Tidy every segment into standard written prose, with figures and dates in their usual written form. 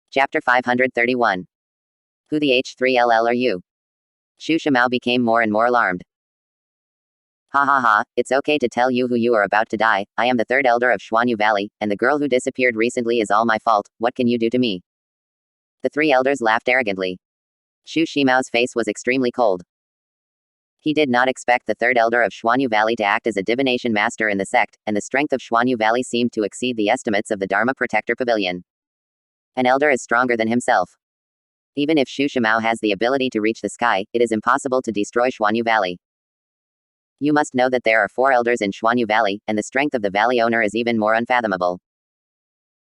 Chapter 531. Who the H3LL are you? Shushimao became more and more alarmed. Ha ha ha, it's okay to tell you who you are about to die. I am the third elder of Xuanyu Valley, and the girl who disappeared recently is all my fault. What can you do to me? The three elders laughed arrogantly. Shushimao's face was extremely cold. He did not expect the third elder of Xuanyu Valley to act as a divination master in the sect, and the strength of Xuanyu Valley seemed to exceed the estimates of the Dharma Protector Pavilion. An elder is stronger than himself. Even if Shushimao has the ability to reach the sky, it is impossible to destroy Xuanyu Valley. You must know that there are 4 elders in Xuanyu Valley, and the strength of the valley owner is even more unfathomable.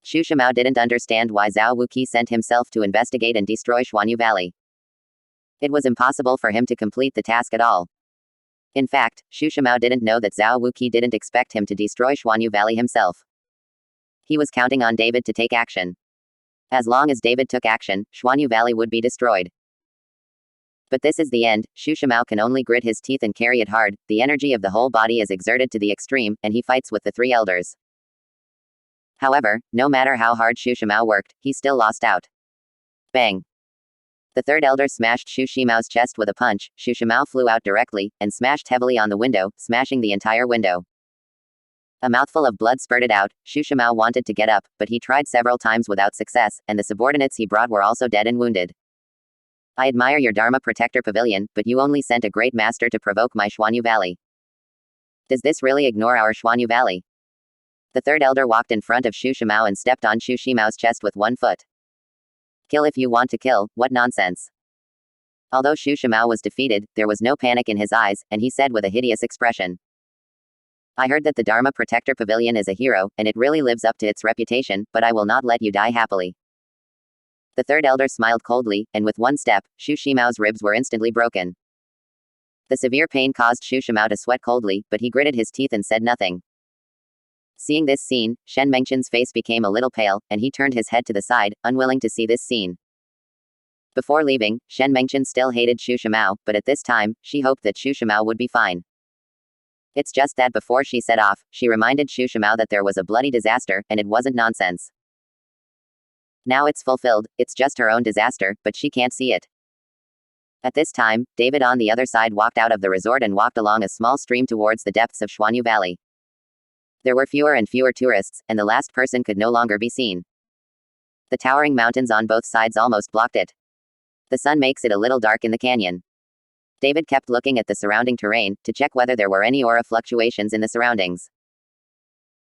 Shushimao didn't understand why Zhao Wuqi sent himself to investigate and destroy Xuanyu Valley. It was impossible for him to complete the task at all. In fact, Shushimao didn't know that Zhao Wuqi didn't expect him to destroy Xuanyu Valley himself. He was counting on David to take action. As long as David took action, Xuanyu Valley would be destroyed. But this is the end. Shushimao can only grit his teeth and carry it hard. The energy of the whole body is exerted to the extreme, and he fights with the 3 elders. However, no matter how hard Shushimao worked, he still lost out. Bang! The third elder smashed Shushimao's chest with a punch. Shushimao flew out directly, and smashed heavily on the window, smashing the entire window. A mouthful of blood spurted out. Shushimao wanted to get up, but he tried several times without success, and the subordinates he brought were also dead and wounded. I admire your Dharma Protector Pavilion, but you only sent a great master to provoke my Xuanyu Valley. Does this really ignore our Xuanyu Valley? The third elder walked in front of Shushimao and stepped on Shushimao's chest with one foot. Kill if you want to kill, what nonsense. Although Shushimao was defeated, there was no panic in his eyes, and he said with a hideous expression. I heard that the Dharma Protector Pavilion is a hero, and it really lives up to its reputation, but I will not let you die happily. The third elder smiled coldly, and with one step, Shushimao's ribs were instantly broken. The severe pain caused Shushimao to sweat coldly, but he gritted his teeth and said nothing. Seeing this scene, Shen Mengchen's face became a little pale, and he turned his head to the side, unwilling to see this scene. Before leaving, Shen Mengchen still hated Shushimao, but at this time, she hoped that Shushimao would be fine. It's just that before she set off, she reminded Shushimao that there was a bloody disaster, and it wasn't nonsense. Now it's fulfilled, it's just her own disaster, but she can't see it. At this time, David on the other side walked out of the resort and walked along a small stream towards the depths of Xuanyu Valley. There were fewer and fewer tourists, and the last person could no longer be seen. The towering mountains on both sides almost blocked it. The sun makes it a little dark in the canyon. David kept looking at the surrounding terrain, to check whether there were any aura fluctuations in the surroundings.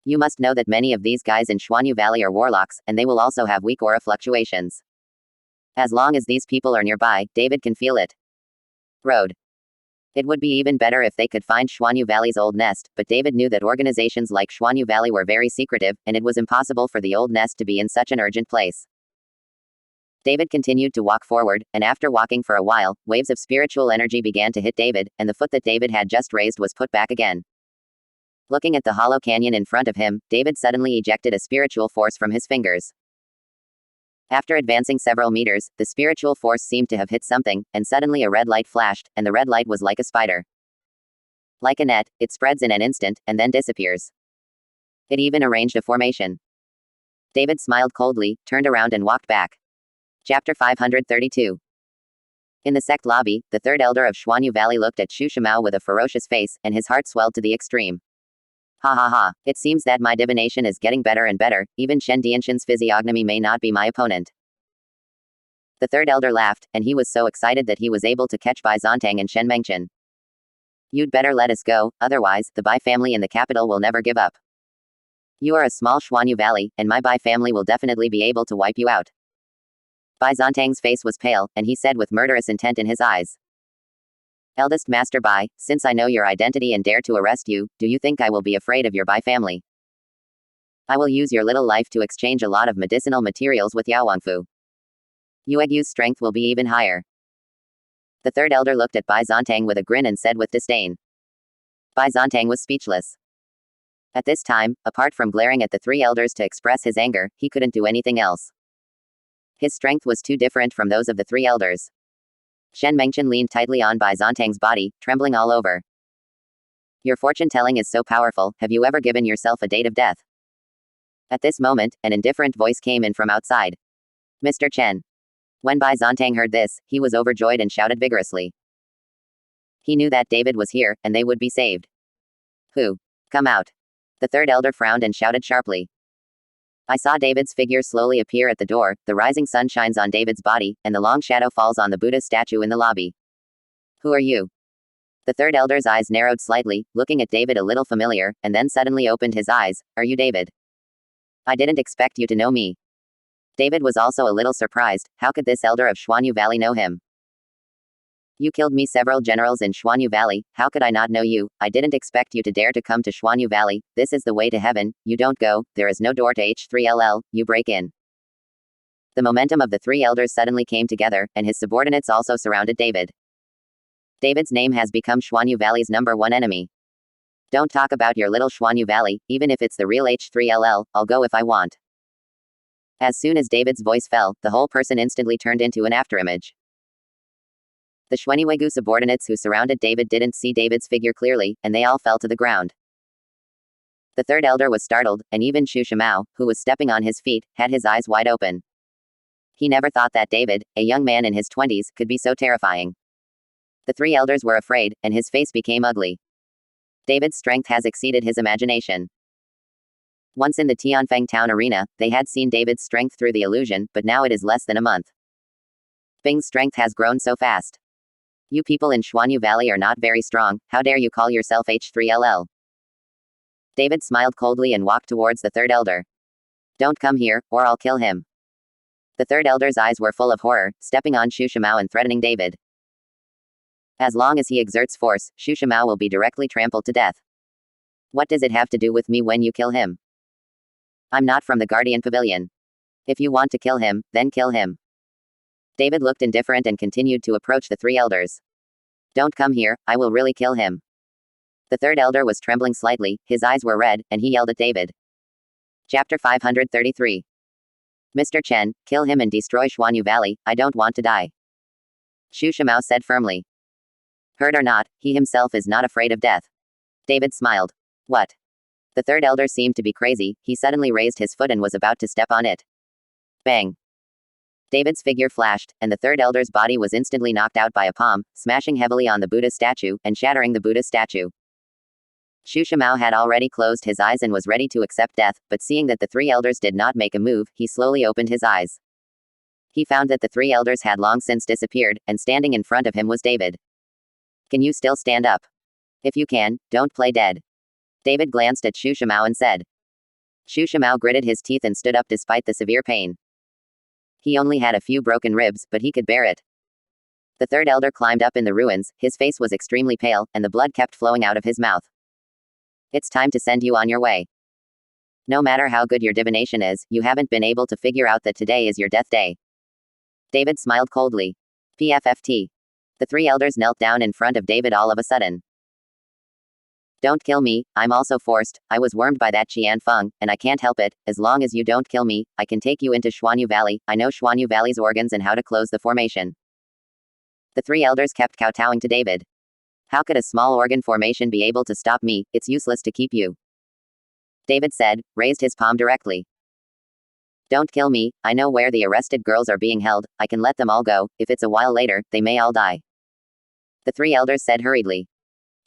You must know that many of these guys in Xuanyu Valley are warlocks, and they will also have weak aura fluctuations. As long as these people are nearby, David can feel it. Road. It would be even better if they could find Xuanyu Valley's old nest, but David knew that organizations like Xuanyu Valley were very secretive, and it was impossible for the old nest to be in such an urgent place. David continued to walk forward, and after walking for a while, waves of spiritual energy began to hit David, and the foot that David had just raised was put back again. Looking at the hollow canyon in front of him, David suddenly ejected a spiritual force from his fingers. After advancing several meters, the spiritual force seemed to have hit something, and suddenly a red light flashed, and the red light was like a spider. Like a net, it spreads in an instant, and then disappears. It even arranged a formation. David smiled coldly, turned around and walked back. Chapter 532. In the sect lobby, the third elder of Xuanyu Valley looked at Shushimao with a ferocious face, and his heart swelled to the extreme. Ha ha ha, it seems that my divination is getting better and better, even Shen Dianshan's physiognomy may not be my opponent. The third elder laughed, and he was so excited that he was able to catch Bai Zontang and Shen Mengchen. You'd better let us go, otherwise, the Bai family in the capital will never give up. You are a small Xuanyu Valley, and my Bai family will definitely be able to wipe you out. Bai Zontang's face was pale, and he said with murderous intent in his eyes. Eldest Master Bai, since I know your identity and dare to arrest you, do you think I will be afraid of your Bai family? I will use your little life to exchange a lot of medicinal materials with Yao Wangfu. Yuegu's strength will be even higher. The third elder looked at Bai Zontang with a grin and said with disdain. Bai Zontang was speechless. At this time, apart from glaring at the 3 elders to express his anger, he couldn't do anything else. His strength was too different from those of the 3 elders. Shen Mengchen leaned tightly on Bai Zontang's body, trembling all over. Your fortune-telling is so powerful, have you ever given yourself a date of death? At this moment, an indifferent voice came in from outside. Mr. Chen. When Bai Zontang heard this, he was overjoyed and shouted vigorously. He knew that David was here, and they would be saved. Who? Come out. The third elder frowned and shouted sharply. I saw David's figure slowly appear at the door, the rising sun shines on David's body, and the long shadow falls on the Buddha's statue in the lobby. Who are you? The third elder's eyes narrowed slightly, looking at David a little familiar, and then suddenly opened his eyes. Are you David? I didn't expect you to know me. David was also a little surprised. How could this elder of Xuanyu Valley know him? You killed me several generals in Xuanyu Valley. How could I not know you? I didn't expect you to dare to come to Xuanyu Valley. This is the way to heaven. You don't go. There is no door to H3LL. You break in. The momentum of the three elders suddenly came together, and his subordinates also surrounded David. David's name has become Xuanyu Valley's #1 enemy. Don't talk about your little Xuanyu Valley, even if it's the real H3LL, I'll go if I want. As soon as David's voice fell, the whole person instantly turned into an afterimage. The Xuaniwegu subordinates who surrounded David didn't see David's figure clearly, and they all fell to the ground. The third elder was startled, and even Shushimao, who was stepping on his feet, had his eyes wide open. He never thought that David, a young man in his 20s, could be so terrifying. The three elders were afraid, and his face became ugly. David's strength has exceeded his imagination. Once in the Tianfeng town arena, they had seen David's strength through the illusion, but now it is less than a month. Bing's strength has grown so fast. You people in Xuanyu Valley are not very strong. How dare you call yourself H3LL? David smiled coldly and walked towards the third elder. Don't come here, or I'll kill him. The third elder's eyes were full of horror, stepping on Shushimao and threatening David. As long as he exerts force, Shushimao will be directly trampled to death. What does it have to do with me when you kill him? I'm not from the Guardian Pavilion. If you want to kill him, then kill him. David looked indifferent and continued to approach the three elders. Don't come here, I will really kill him. The third elder was trembling slightly, his eyes were red, and he yelled at David. Chapter 533. Mr. Chen, kill him and destroy Xuanyu Valley, I don't want to die. Shushimao said firmly. Hurt or not, he himself is not afraid of death. David smiled. What? The third elder seemed to be crazy, he suddenly raised his foot and was about to step on it. Bang. David's figure flashed, and the third elder's body was instantly knocked out by a palm, smashing heavily on the Buddha's statue, and shattering the Buddha's statue. Shushimao had already closed his eyes and was ready to accept death, but seeing that the three elders did not make a move, he slowly opened his eyes. He found that the three elders had long since disappeared, and standing in front of him was David. Can you still stand up? If you can, don't play dead. David glanced at Shushimao and said. Shushimao gritted his teeth and stood up despite the severe pain. He only had a few broken ribs, but he could bear it. The third elder climbed up in the ruins, his face was extremely pale, and the blood kept flowing out of his mouth. It's time to send you on your way. No matter how good your divination is, you haven't been able to figure out that today is your death day. David smiled coldly. PFFT. The three elders knelt down in front of David all of a sudden. Don't kill me, I'm also forced, I was wormed by that Jian Fung, and I can't help it, as long as you don't kill me, I can take you into Xuanyu Valley, I know Xuanyu Valley's organs and how to close the formation. The three elders kept kowtowing to David. How could a small organ formation be able to stop me? It's useless to keep you. David said, raised his palm directly. Don't kill me, I know where the arrested girls are being held, I can let them all go, if it's a while later, they may all die. The three elders said hurriedly.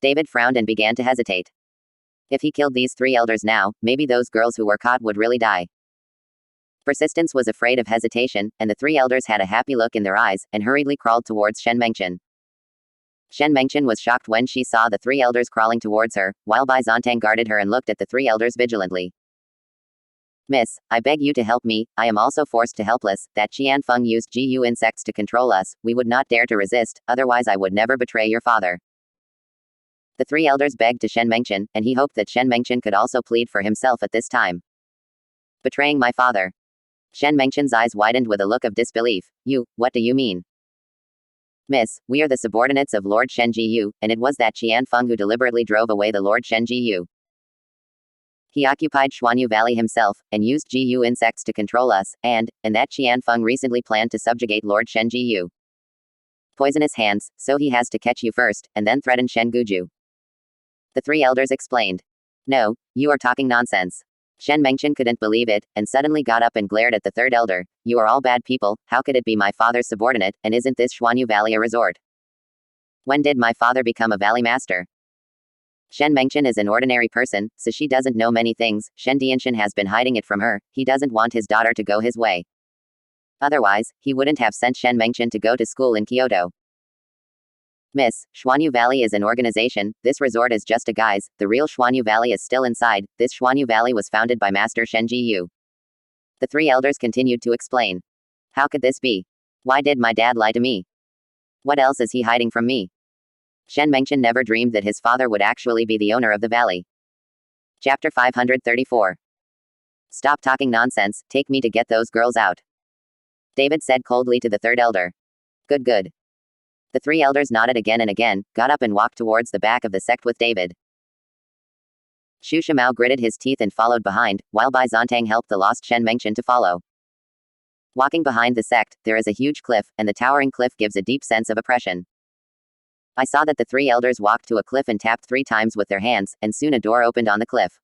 David frowned and began to hesitate. If he killed these three elders now, maybe those girls who were caught would really die. Persistence was afraid of hesitation, and the three elders had a happy look in their eyes, and hurriedly crawled towards Shen Mengchen. Shen Mengchen was shocked when she saw the three elders crawling towards her, while Bai Zontang guarded her and looked at the three elders vigilantly. Miss, I beg you to help me, I am also forced to helpless, that Jian Fung used GU insects to control us, we would not dare to resist, otherwise I would never betray your father. The three elders begged to Shen Mengchen, and he hoped that Shen Mengchen could also plead for himself at this time. Betraying my father. Shen Mengchen's eyes widened with a look of disbelief. You, what do you mean? Miss, we are the subordinates of Lord Shen Jiyu, and it was that Jian Fung who deliberately drove away the Lord Shen Jiyu. He occupied Xuanyu Valley himself, and used GU insects to control us, and that Jian Fung recently planned to subjugate Lord Shen Jiyu. Poisonous hands, so he has to catch you first, and then threaten Shen Guju. The three elders explained. No, you are talking nonsense. Shen Mengchen couldn't believe it, and suddenly got up and glared at the third elder. You are all bad people, how could it be my father's subordinate, and isn't this Xuanyu Valley a resort? When did my father become a valley master? Shen Mengchen is an ordinary person, so she doesn't know many things. Shen Dianshan has been hiding it from her. He doesn't want his daughter to go his way. Otherwise, he wouldn't have sent Shen Mengchen to go to school in Kyoto. Miss, Xuanyu Valley is an organization. This resort is just a guise. The real Xuanyu Valley is still inside. This Xuanyu Valley was founded by Master Shen Jiyu. The three elders continued to explain. How could this be? Why did my dad lie to me? What else is he hiding from me? Shen Mengchen never dreamed that his father would actually be the owner of the valley. Chapter 534. Stop talking nonsense, take me to get those girls out. David said coldly to the third elder. Good, good. The three elders nodded again and again, got up and walked towards the back of the sect with David. Shushimao gritted his teeth and followed behind, while Bai Zontang helped the lost Shen Mengchen to follow. Walking behind the sect, there is a huge cliff, and the towering cliff gives a deep sense of oppression. I saw that the three elders walked to a cliff and tapped 3 times with their hands, and soon a door opened on the cliff.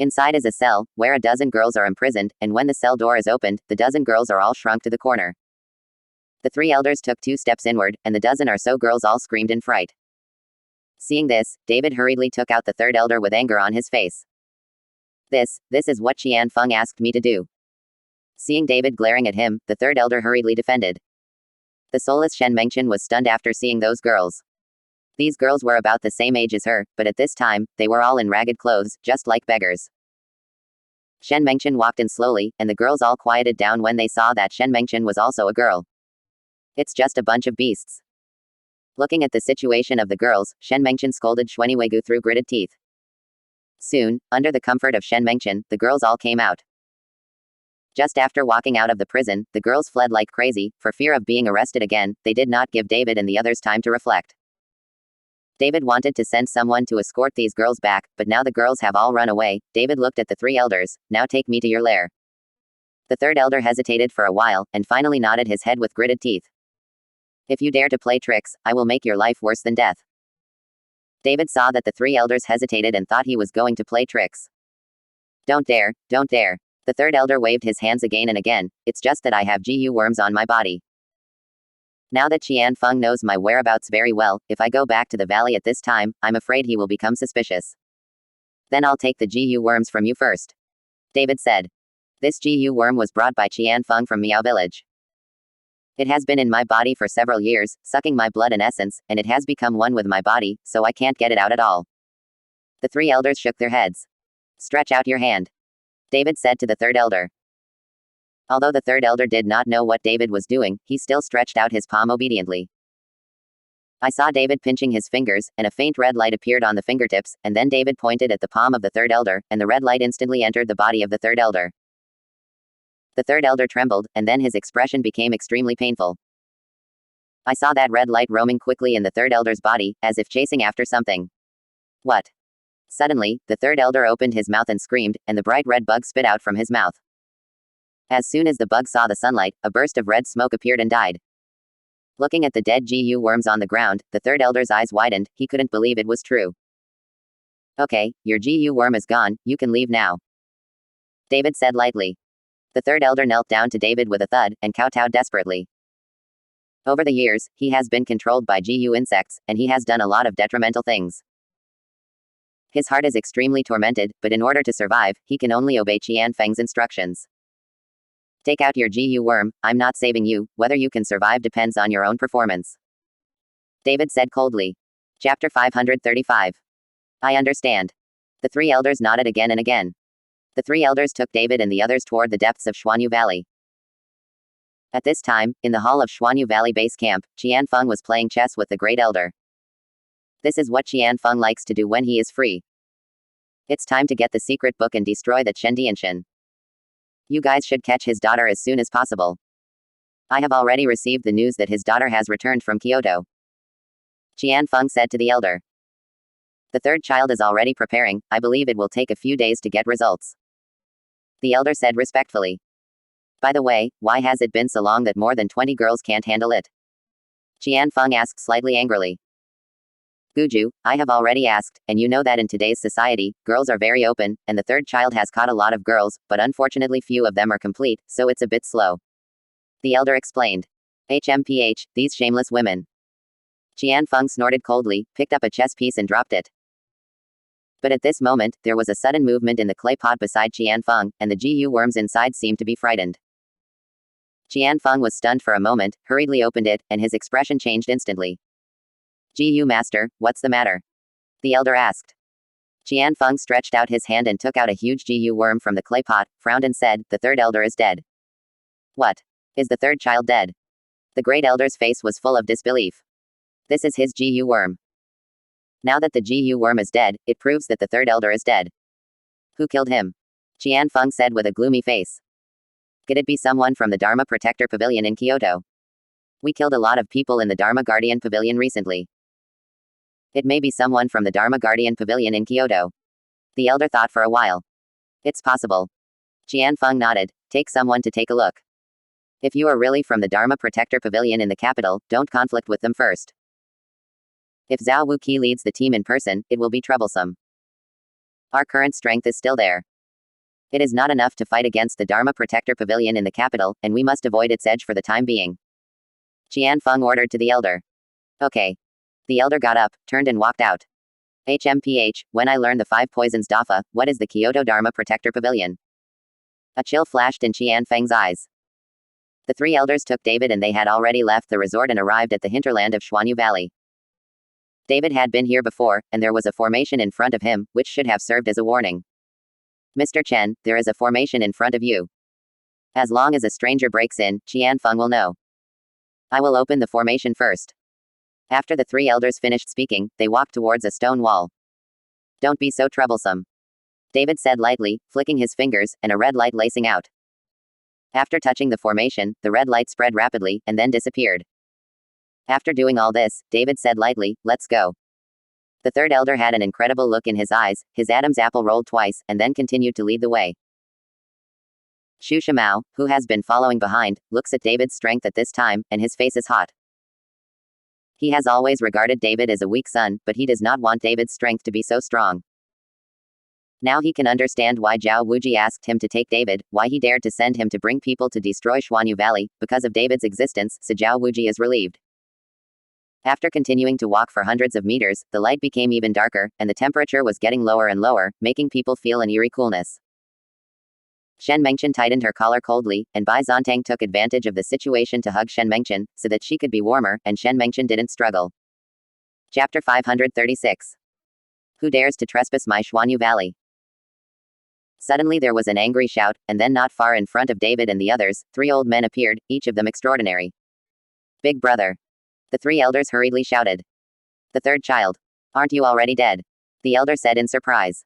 Inside is a cell, where a dozen girls are imprisoned, and when the cell door is opened, the dozen girls are all shrunk to the corner. The three elders took 2 steps inward, and the dozen or so girls all screamed in fright. Seeing this, David hurriedly took out the third elder with anger on his face. This is what Jian Fung asked me to do. Seeing David glaring at him, the third elder hurriedly defended. The soulless Shen Mengchen was stunned after seeing those girls. These girls were about the same age as her, but at this time, they were all in ragged clothes, just like beggars. Shen Mengchen walked in slowly, and the girls all quieted down when they saw that Shen Mengchen was also a girl. It's just a bunch of beasts. Looking at the situation of the girls, Shen Mengchen scolded Xuaniwegu through gritted teeth. Soon, under the comfort of Shen Mengchen, the girls all came out. Just after walking out of the prison, the girls fled like crazy. For fear of being arrested again, they did not give David and the others time to reflect. David wanted to send someone to escort these girls back, but now the girls have all run away. David looked at the 3 elders. Now take me to your lair. The third elder hesitated for a while, and finally nodded his head with gritted teeth. If you dare to play tricks, I will make your life worse than death. David saw that the 3 elders hesitated and thought he was going to play tricks. Don't dare, don't dare. The third elder waved his hands again and again. It's just that I have GU worms on my body. Now that Jian Fung knows my whereabouts very well, if I go back to the valley at this time, I'm afraid he will become suspicious. Then I'll take the GU worms from you first. David said. This GU worm was brought by Jian Fung from Miao village. It has been in my body for several years, sucking my blood and essence, and it has become one with my body, so I can't get it out at all. The 3 elders shook their heads. Stretch out your hand. David said to the third elder. Although the third elder did not know what David was doing, he still stretched out his palm obediently. I saw David pinching his fingers, and a faint red light appeared on the fingertips, and then David pointed at the palm of the third elder, and the red light instantly entered the body of the third elder. The third elder trembled, and then his expression became extremely painful. I saw that red light roaming quickly in the third elder's body, as if chasing after something. What? Suddenly, the third elder opened his mouth and screamed, and the bright red bug spit out from his mouth. As soon as the bug saw the sunlight, a burst of red smoke appeared and died. Looking at the dead GU worms on the ground, the third elder's eyes widened. He couldn't believe it was true. Okay, your GU worm is gone, you can leave now. David said lightly. The third elder knelt down to David with a thud, and kowtowed desperately. Over the years, he has been controlled by GU insects, and he has done a lot of detrimental things. His heart is extremely tormented, but in order to survive, he can only obey Qian Feng's instructions. Take out your GU worm, I'm not saving you, whether you can survive depends on your own performance. David said coldly. Chapter 535. I understand. The 3 elders nodded again and again. The 3 elders took David and the others toward the depths of Xuanyu Valley. At this time, in the hall of Xuanyu Valley Base Camp, Jian Fung was playing chess with the Great Elder. This is what Jian Fung likes to do when he is free. It's time to get the secret book and destroy the Chen Dianshan. You guys should catch his daughter as soon as possible. I have already received the news that his daughter has returned from Kyoto. Jian Fung said to the elder. The third child is already preparing, I believe it will take a few days to get results. The elder said respectfully. By the way, why has it been so long that more than 20 girls can't handle it? Jian Fung asked slightly angrily. Guju, I have already asked, and you know that in today's society, girls are very open, and the third child has caught a lot of girls, but unfortunately few of them are complete, so it's a bit slow. The elder explained. HMPH, these shameless women. Jian Fung snorted coldly, picked up a chess piece and dropped it. But at this moment, there was a sudden movement in the clay pot beside Jian Fung, and the GU worms inside seemed to be frightened. Jian Fung was stunned for a moment, hurriedly opened it, and his expression changed instantly. GU master, what's the matter? The elder asked. Jian Fung stretched out his hand and took out a huge GU worm from the clay pot, frowned and said, the third elder is dead. What? Is the third child dead? The great elder's face was full of disbelief. This is his GU worm. Now that the GU worm is dead, it proves that the third elder is dead. Who killed him? Jian Fung said with a gloomy face. Could it be someone from the Dharma Protector Pavilion in Kyoto? We killed a lot of people in the Dharma Guardian Pavilion recently. It may be someone from the Dharma Guardian Pavilion in Kyoto. The elder thought for a while. It's possible. Jian Fung nodded. Take someone to take a look. If you are really from the Dharma Protector Pavilion in the capital, don't conflict with them first. If Zhao Wuqi leads the team in person, it will be troublesome. Our current strength is still there. It is not enough to fight against the Dharma Protector Pavilion in the capital, and we must avoid its edge for the time being. Jian Fung ordered to the elder. Okay. The elder got up, turned and walked out. HMPH, when I learn the 5 poisons Dafa, what is the Kyoto Dharma Protector Pavilion? A chill flashed in Jian Feng's eyes. The 3 elders took David and they had already left the resort and arrived at the hinterland of Xuanyu Valley. David had been here before, and there was a formation in front of him, which should have served as a warning. Mr. Chen, there is a formation in front of you. As long as a stranger breaks in, Jian Fung will know. I will open the formation first. After the 3 elders finished speaking, they walked towards a stone wall. Don't be so troublesome. David said lightly, flicking his fingers, and a red light lacing out. After touching the formation, the red light spread rapidly, and then disappeared. After doing all this, David said lightly, let's go. The 3rd elder had an incredible look in his eyes, his Adam's apple rolled twice, and then continued to lead the way. Shushimao, who has been following behind, looks at David's strength at this time, and his face is hot. He has always regarded David as a weak son, but he does not want David's strength to be so strong. Now he can understand why Zhao Wuji asked him to take David, why he dared to send him to bring people to destroy Xuanyu Valley. Because of David's existence, so Zhao Wuji is relieved. After continuing to walk for hundreds of meters, the light became even darker, and the temperature was getting lower and lower, making people feel an eerie coolness. Shen Mengchen tightened her collar coldly, and Bai Zontang took advantage of the situation to hug Shen Mengchen, so that she could be warmer, and Shen Mengchen didn't struggle. Chapter 536. Who dares to trespass my Xuanyu Valley? Suddenly there was an angry shout, and then not far in front of David and the others, 3 old men appeared, each of them extraordinary. Big brother. The 3 elders hurriedly shouted. The 3rd child. Aren't you already dead? The elder said in surprise.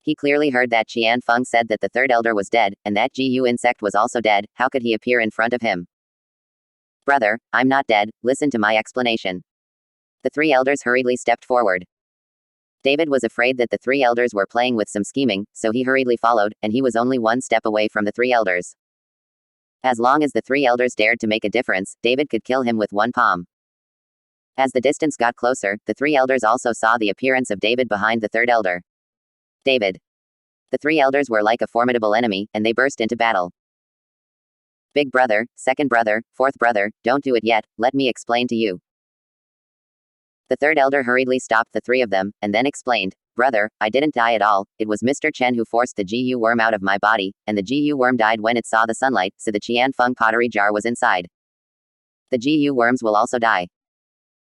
He clearly heard that Jian Fung said that the 3rd elder was dead, and that GU insect was also dead. How could he appear in front of him? Brother, I'm not dead, listen to my explanation. The 3 elders hurriedly stepped forward. David was afraid that the 3 elders were playing with some scheming, so he hurriedly followed, and he was only 1 step away from the 3 elders. As long as the 3 elders dared to make a difference, David could kill him with 1 palm. As the distance got closer, the 3 elders also saw the appearance of David behind the 3rd elder. David. The 3 elders were like a formidable enemy, and they burst into battle. Big brother, 2nd brother, 4th brother, don't do it yet, let me explain to you. The 3rd elder hurriedly stopped the 3 of them, and then explained, Brother, I didn't die at all, it was Mr. Chen who forced the GU worm out of my body, and the GU worm died when it saw the sunlight, so the Jian Fung pottery jar was inside. The GU worms will also die.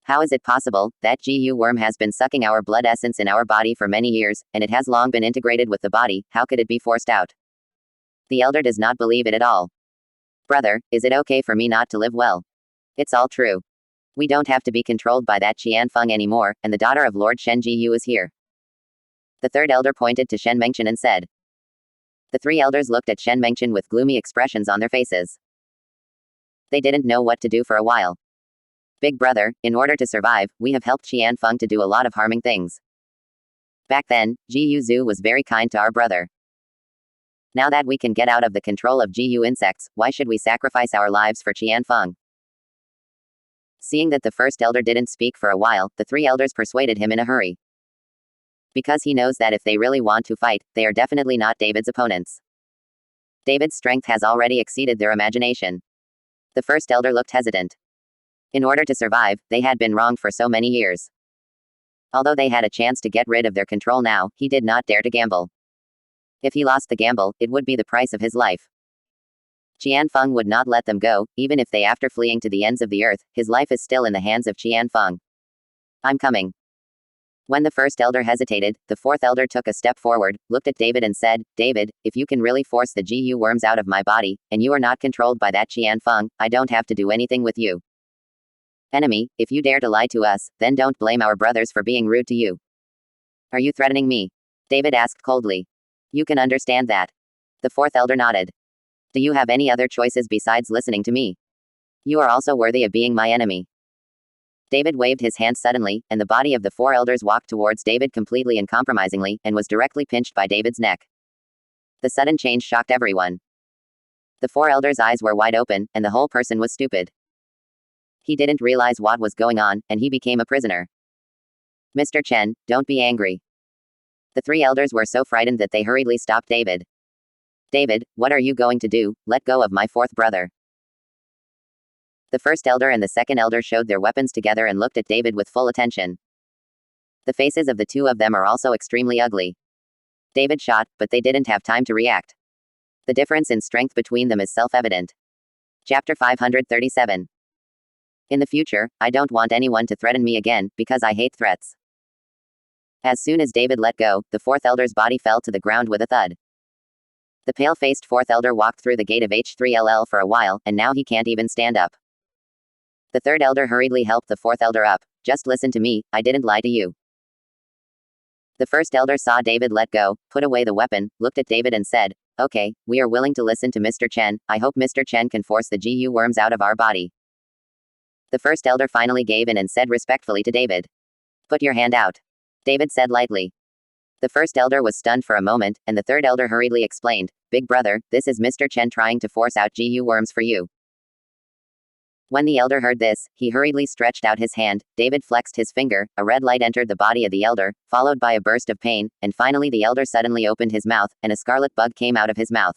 How is it possible? That GU worm has been sucking our blood essence in our body for many years, and it has long been integrated with the body, how could it be forced out? The elder does not believe it at all. Brother, is it okay for me not to live well? It's all true. We don't have to be controlled by that Jian Fung anymore, and the daughter of Lord Shen Jiyu is here. The 3rd elder pointed to Shen Mengchen and said. The 3 elders looked at Shen Mengchen with gloomy expressions on their faces. They didn't know what to do for a while. Big brother, in order to survive, we have helped Jian Fung to do a lot of harming things. Back then, Jiyu Zhu was very kind to our brother. Now that we can get out of the control of GU insects, why should we sacrifice our lives for Jian Fung? Seeing that the first elder didn't speak for a while, the three elders persuaded him in a hurry. Because he knows that if they really want to fight, they are definitely not David's opponents. David's strength has already exceeded their imagination. The first elder looked hesitant. In order to survive, they had been wrong for so many years. Although they had a chance to get rid of their control now, he did not dare to gamble. If he lost the gamble, it would be the price of his life. Jian Fung would not let them go, even if they after fleeing to the ends of the earth, his life is still in the hands of Jian Fung. I'm coming. When the first elder hesitated, the fourth elder took a step forward, looked at David and said, David, if you can really force the GU worms out of my body, and you are not controlled by that Jian Fung, I don't have to do anything with you. Enemy, if you dare to lie to us, then don't blame our brothers for being rude to you. Are you threatening me? David asked coldly. You can understand that. The fourth elder nodded. Do you have any other choices besides listening to me? You are also worthy of being my enemy. David waved his hand suddenly, and the body of the four elders walked towards David completely uncompromisingly, and was directly pinched by David's neck. The sudden change shocked everyone. The four elders' eyes were wide open, and the whole person was stupid. He didn't realize what was going on, and he became a prisoner. Mr. Chen, don't be angry. The three elders were so frightened that they hurriedly stopped David. David, what are you going to do? Let go of my fourth brother. The first elder and the second elder showed their weapons together and looked at David with full attention. The faces of the two of them are also extremely ugly. David shot, but they didn't have time to react. The difference in strength between them is self-evident. Chapter 537. In the future, I don't want anyone to threaten me again, because I hate threats. As soon as David let go, the fourth elder's body fell to the ground with a thud. The pale-faced fourth elder walked through the gate of H3LL for a while, and now he can't even stand up. The third elder hurriedly helped the fourth elder up. Just listen to me, I didn't lie to you. The first elder saw David let go, put away the weapon, looked at David and said, Okay, we are willing to listen to Mr. Chen. I hope Mr. Chen can force the GU worms out of our body. The first elder finally gave in and said respectfully to David. Put your hand out. David said lightly. The first elder was stunned for a moment, and the third elder hurriedly explained, Big brother, this is Mr. Chen trying to force out GU worms for you. When the elder heard this, he hurriedly stretched out his hand. David flexed his finger, a red light entered the body of the elder, followed by a burst of pain, and finally the elder suddenly opened his mouth, and a scarlet bug came out of his mouth.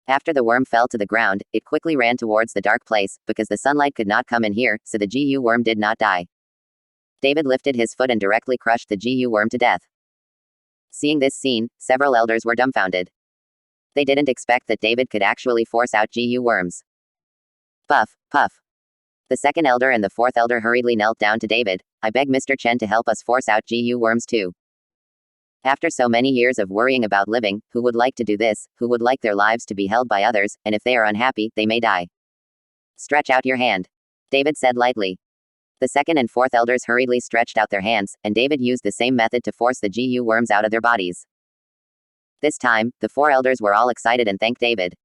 After the worm fell to the ground, it quickly ran towards the dark place, because the sunlight could not come in here, so the GU worm did not die. David lifted his foot and directly crushed the GU worm to death. Seeing this scene, several elders were dumbfounded. They didn't expect that David could actually force out GU worms. Puff, puff. The second elder and the fourth elder hurriedly knelt down to David. I beg Mr. Chen to help us force out GU worms too. After so many years of worrying about living, who would like to do this, who would like their lives to be held by others, and if they are unhappy, they may die. Stretch out your hand. David said lightly. The second and fourth elders hurriedly stretched out their hands, and David used the same method to force the GU worms out of their bodies. This time, the four elders were all excited and thanked David.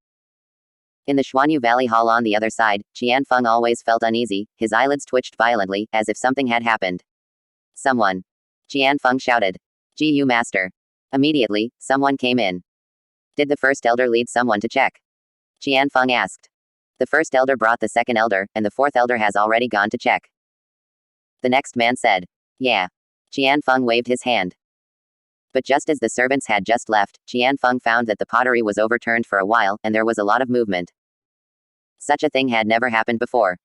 In the Xuanyu Valley Hall on the other side, Jian Fung always felt uneasy, his eyelids twitched violently, as if something had happened. Someone. Jian Fung shouted. GU Master. Immediately, someone came in. Did the first elder lead someone to check? Jian Fung asked. The first elder brought the second elder, and the fourth elder has already gone to check. The next man said. Yeah. Jian Fung waved his hand. But just as the servants had just left, Jian Fung found that the pottery was overturned for a while, and there was a lot of movement. Such a thing had never happened before.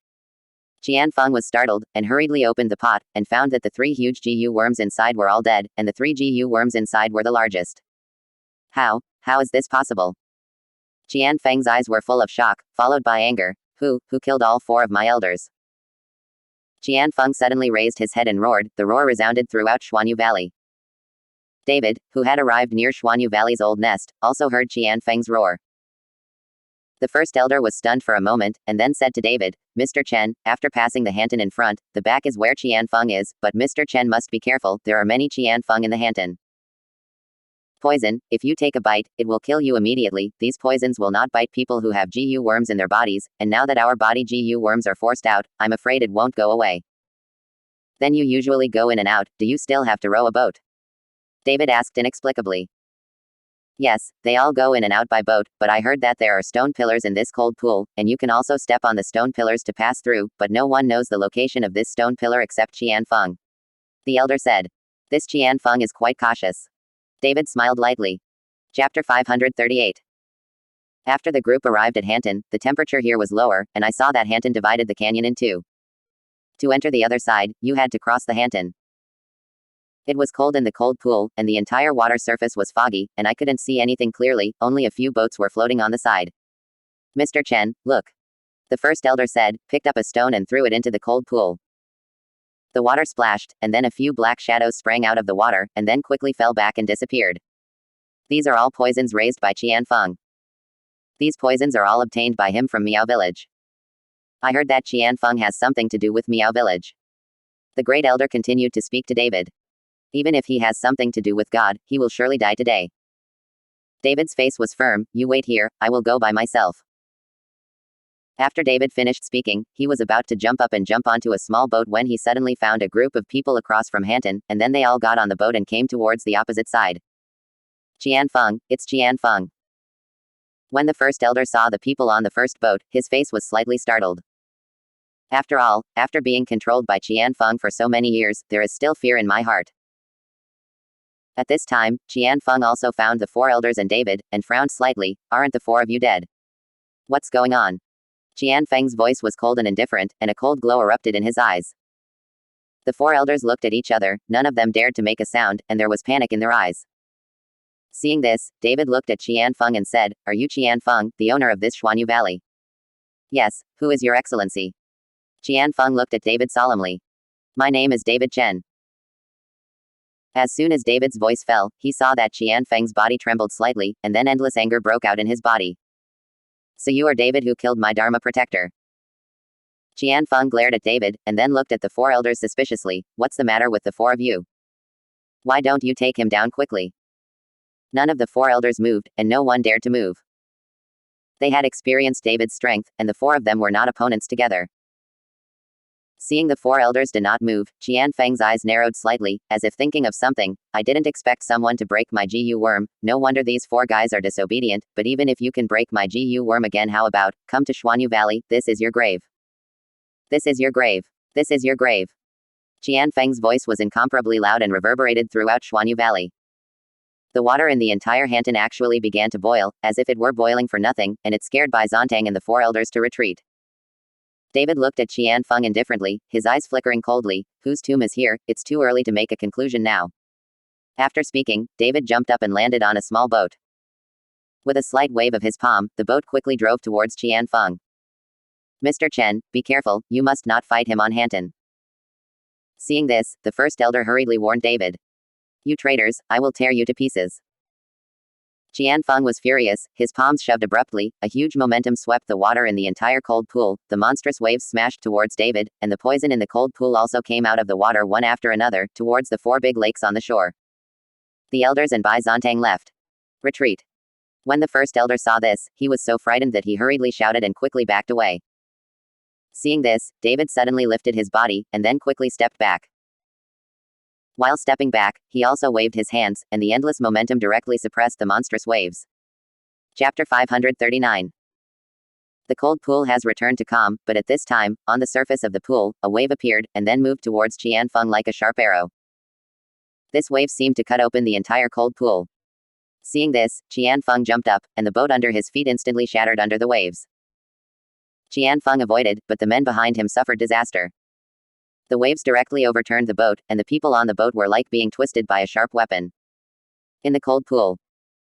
Jian Fung was startled, and hurriedly opened the pot, and found that the three huge GU worms inside were all dead, and the three GU worms inside were the largest. How is this possible? Jian Feng's eyes were full of shock, followed by anger. Who killed all four of my elders? Jian Fung suddenly raised his head and roared. The roar resounded throughout Xuanyu Valley. David, who had arrived near Xuanyu Valley's old nest, also heard Jian Feng's roar. The first elder was stunned for a moment, and then said to David, Mr. Chen, after passing the Hanton in front, the back is where Jian Feng is, but Mr. Chen must be careful, there are many Jian Feng in the Hanton. Poison, if you take a bite, it will kill you immediately. These poisons will not bite people who have GU worms in their bodies, and now that our body GU worms are forced out, I'm afraid it won't go away. Then you usually go in and out, do you still have to row a boat? David asked inexplicably. Yes, they all go in and out by boat, but I heard that there are stone pillars in this cold pool, and you can also step on the stone pillars to pass through, but no one knows the location of this stone pillar except Jian Fung. The elder said. This Jian Fung is quite cautious. David smiled lightly. Chapter 538. After the group arrived at Hanton, the temperature here was lower, and I saw that Hanton divided the canyon in two. To enter the other side, you had to cross the Hanton. It was cold in the cold pool, and the entire water surface was foggy, and I couldn't see anything clearly, only a few boats were floating on the side. Mr. Chen, look. The first elder said, picked up a stone and threw it into the cold pool. The water splashed, and then a few black shadows sprang out of the water, and then quickly fell back and disappeared. These are all poisons raised by Jian Fung. These poisons are all obtained by him from Miao Village. I heard that Jian Fung has something to do with Miao Village. The great elder continued to speak to David. Even if he has something to do with God, he will surely die today. David's face was firm. You wait here, I will go by myself. After David finished speaking, he was about to jump up and jump onto a small boat when he suddenly found a group of people across from Hanton, and then they all got on the boat and came towards the opposite side. Jian Fung, it's Jian Fung. When the first elder saw the people on the first boat, his face was slightly startled. After all, after being controlled by Jian Fung for so many years, there is still fear in my heart. At this time, Jian Fung also found the four elders and David, and frowned slightly. Aren't the four of you dead? What's going on? Jian Feng's voice was cold and indifferent, and a cold glow erupted in his eyes. The four elders looked at each other, none of them dared to make a sound, and there was panic in their eyes. Seeing this, David looked at Jian Fung and said, Are you Jian Fung, the owner of this Xuanyu Valley? Yes, who is your excellency? Jian Fung looked at David solemnly. My name is David Chen. As soon as David's voice fell, he saw that Jian Feng's body trembled slightly, and then endless anger broke out in his body. So you are David who killed my Dharma protector. Jian Fung glared at David, and then looked at the four elders suspiciously. What's the matter with the four of you? Why don't you take him down quickly? None of the four elders moved, and no one dared to move. They had experienced David's strength, and the four of them were not opponents together. Seeing the four elders did not move, Jian Feng's eyes narrowed slightly, as if thinking of something. I didn't expect someone to break my GU worm, no wonder these four guys are disobedient, but even if you can break my GU worm again, how about, come to Xuanyu Valley, this is your grave. This is your grave. This is your grave. Jian Feng's voice was incomparably loud and reverberated throughout Xuanyu Valley. The water in the entire Hanton actually began to boil, as if it were boiling for nothing, and it scared Bai Zontang and the four elders to retreat. David looked at Jian Fung indifferently, his eyes flickering coldly. Whose tomb is here? It's too early to make a conclusion now. After speaking, David jumped up and landed on a small boat. With a slight wave of his palm, the boat quickly drove towards Jian Fung. Mr. Chen, be careful, you must not fight him on Hanton. Seeing this, the first elder hurriedly warned David. You traitors, I will tear you to pieces. Jian Fung was furious, his palms shoved abruptly, a huge momentum swept the water in the entire cold pool, the monstrous waves smashed towards David, and the poison in the cold pool also came out of the water one after another, towards the four big lakes on the shore. The elders and Bai Zontang left. Retreat. When the first elder saw this, he was so frightened that he hurriedly shouted and quickly backed away. Seeing this, David suddenly lifted his body, and then quickly stepped back. While stepping back, he also waved his hands, and the endless momentum directly suppressed the monstrous waves. Chapter 539. The cold pool has returned to calm, but at this time, on the surface of the pool, a wave appeared, and then moved towards Jian Fung like a sharp arrow. This wave seemed to cut open the entire cold pool. Seeing this, Jian Fung jumped up, and the boat under his feet instantly shattered under the waves. Jian Fung avoided, but the men behind him suffered disaster. The waves directly overturned the boat, and the people on the boat were like being twisted by a sharp weapon. In the cold pool.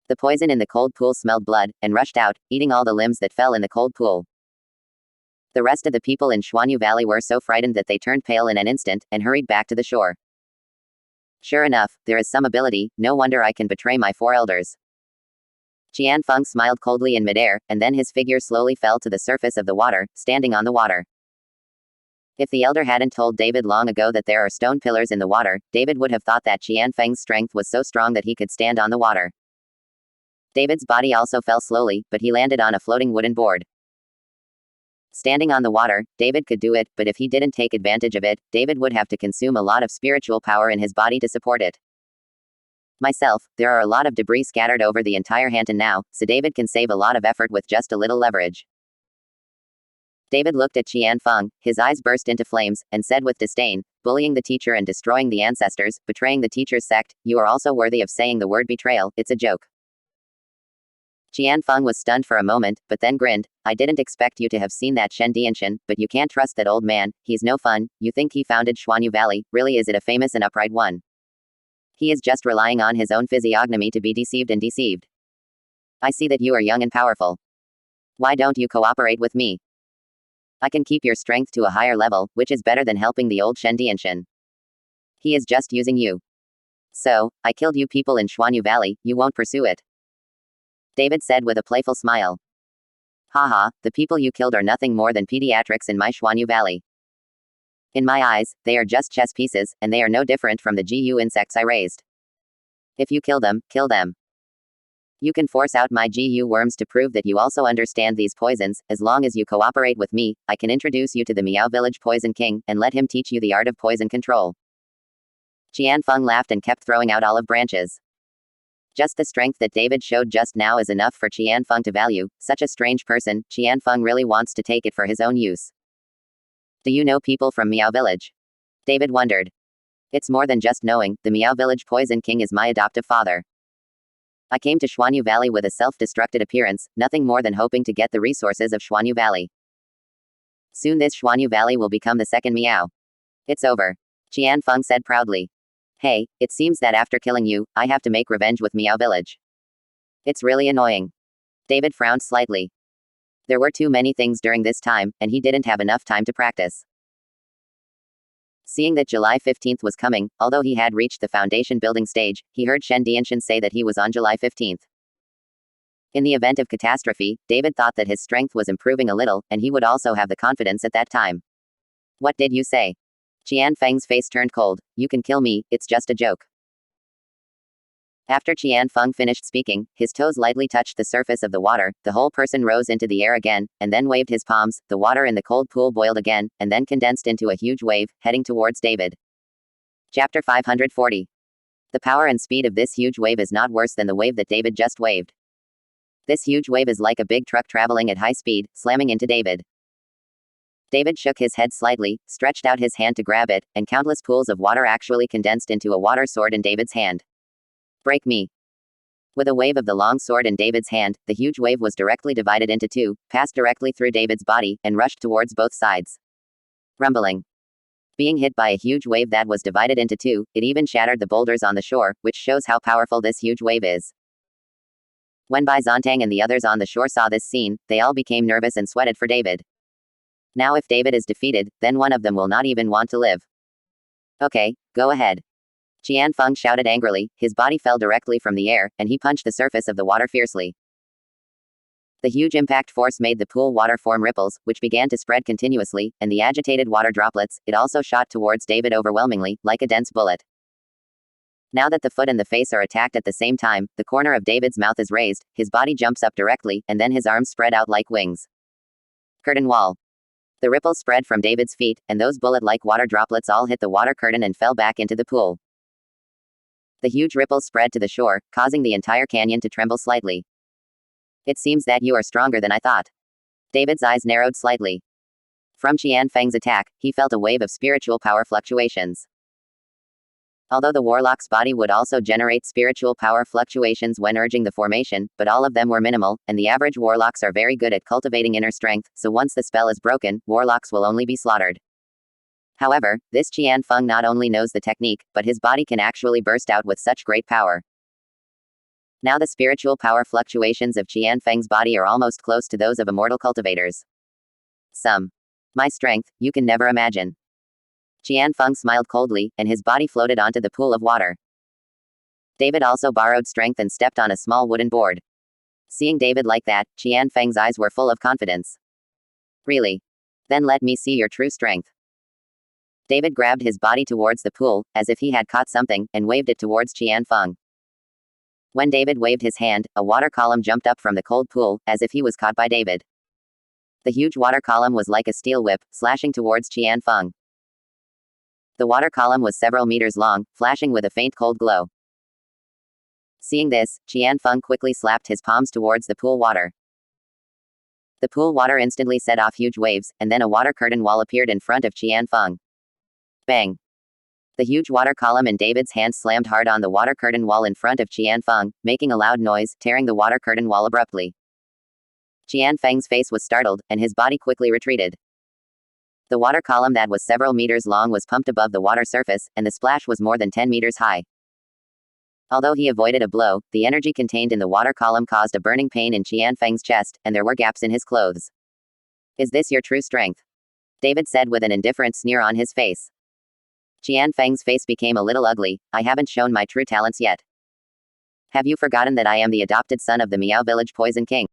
The poison in the cold pool smelled blood, and rushed out, eating all the limbs that fell in the cold pool. The rest of the people in Xuanyu Valley were so frightened that they turned pale in an instant, and hurried back to the shore. Sure enough, there is some ability, no wonder I can betray my four elders. Jian Fung smiled coldly in midair, and then his figure slowly fell to the surface of the water, standing on the water. If the elder hadn't told David long ago that there are stone pillars in the water, David would have thought that Jian Feng's strength was so strong that he could stand on the water. David's body also fell slowly, but he landed on a floating wooden board. Standing on the water, David could do it, but if he didn't take advantage of it, David would have to consume a lot of spiritual power in his body to support it. Myself, there are a lot of debris scattered over the entire Hanton now, so David can save a lot of effort with just a little leverage. David looked at Jian Fung, his eyes burst into flames, and said with disdain, bullying the teacher and destroying the ancestors, betraying the teacher's sect, you are also worthy of saying the word betrayal, it's a joke. Jian Fung was stunned for a moment, but then grinned, I didn't expect you to have seen that Shen Dianshan, but you can't trust that old man, he's no fun, you think he founded Xuanyu Valley, really is it a famous and upright one? He is just relying on his own physiognomy to be deceived and deceived. I see that you are young and powerful. Why don't you cooperate with me? I can keep your strength to a higher level, which is better than helping the old Shen Dianshan. He is just using you. So, I killed you people in Xuanyu Valley, you won't pursue it? David said with a playful smile. Haha, the people you killed are nothing more than pediatrics in my Xuanyu Valley. In my eyes, they are just chess pieces, and they are no different from the GU insects I raised. If you kill them, kill them. You can force out my GU worms to prove that you also understand these poisons. As long as you cooperate with me, I can introduce you to the Miao Village Poison King, and let him teach you the art of poison control. Jian Fung laughed and kept throwing out olive branches. Just the strength that David showed just now is enough for Jian Fung to value. Such a strange person, Jian Fung really wants to take it for his own use. Do you know people from Miao Village? David wondered. It's more than just knowing, the Miao Village Poison King is my adoptive father. I came to Xuanyu Valley with a self-destructed appearance, nothing more than hoping to get the resources of Xuanyu Valley. Soon this Xuanyu Valley will become the second Miao. It's over. Jian Fung said proudly. Hey, it seems that after killing you, I have to make revenge with Miao Village. It's really annoying. David frowned slightly. There were too many things during this time, and he didn't have enough time to practice. Seeing that July 15th was coming, although he had reached the foundation building stage, he heard Shen Dianshan say that he was on July 15th. In the event of catastrophe, David thought that his strength was improving a little, and he would also have the confidence at that time. What did you say? Jian Feng's face turned cold. You can kill me, it's just a joke. After Jian Fung finished speaking, his toes lightly touched the surface of the water, the whole person rose into the air again, and then waved his palms, the water in the cold pool boiled again, and then condensed into a huge wave, heading towards David. Chapter 540. The power and speed of this huge wave is not worse than the wave that David just waved. This huge wave is like a big truck traveling at high speed, slamming into David. David shook his head slightly, stretched out his hand to grab it, and countless pools of water actually condensed into a water sword in David's hand. Break me. With a wave of the long sword in David's hand, the huge wave was directly divided into two, passed directly through David's body, and rushed towards both sides. Rumbling. Being hit by a huge wave that was divided into two, it even shattered the boulders on the shore, which shows how powerful this huge wave is. When Bai Zontang and the others on the shore saw this scene, they all became nervous and sweated for David. Now if David is defeated, then one of them will not even want to live. Okay, go ahead. Jian Fung shouted angrily, his body fell directly from the air, and he punched the surface of the water fiercely. The huge impact force made the pool water form ripples, which began to spread continuously, and the agitated water droplets, it also shot towards David overwhelmingly, like a dense bullet. Now that the foot and the face are attacked at the same time, the corner of David's mouth is raised, his body jumps up directly, and then his arms spread out like wings. Curtain wall. The ripples spread from David's feet, and those bullet-like water droplets all hit the water curtain and fell back into the pool. The huge ripples spread to the shore, causing the entire canyon to tremble slightly. It seems that you are stronger than I thought. David's eyes narrowed slightly. From Jian Feng's attack, he felt a wave of spiritual power fluctuations. Although the warlock's body would also generate spiritual power fluctuations when urging the formation, but all of them were minimal, and the average warlocks are very good at cultivating inner strength, so once the spell is broken, warlocks will only be slaughtered. However, this Jian Fung not only knows the technique, but his body can actually burst out with such great power. Now the spiritual power fluctuations of Jian Feng's body are almost close to those of immortal cultivators. My strength, you can never imagine. Jian Fung smiled coldly, and his body floated onto the pool of water. David also borrowed strength and stepped on a small wooden board. Seeing David like that, Jian Feng's eyes were full of confidence. Really? Then let me see your true strength. David grabbed his body towards the pool, as if he had caught something, and waved it towards Jian Fung. When David waved his hand, a water column jumped up from the cold pool, as if he was caught by David. The huge water column was like a steel whip, slashing towards Jian Fung. The water column was several meters long, flashing with a faint cold glow. Seeing this, Jian Fung quickly slapped his palms towards the pool water. The pool water instantly set off huge waves, and then a water curtain wall appeared in front of Jian Fung. Bang! The huge water column in David's hand slammed hard on the water curtain wall in front of Jian Fung, making a loud noise, tearing the water curtain wall abruptly. Jian Feng's face was startled, and his body quickly retreated. The water column that was several meters long was pumped above the water surface, and the splash was more than 10 meters high. Although he avoided a blow, the energy contained in the water column caused a burning pain in Jian Feng's chest, and there were gaps in his clothes. "Is this your true strength?" David said with an indifferent sneer on his face. Jian Feng's face became a little ugly. "I haven't shown my true talents yet. Have you forgotten that I am the adopted son of the Miao Village Poison King?"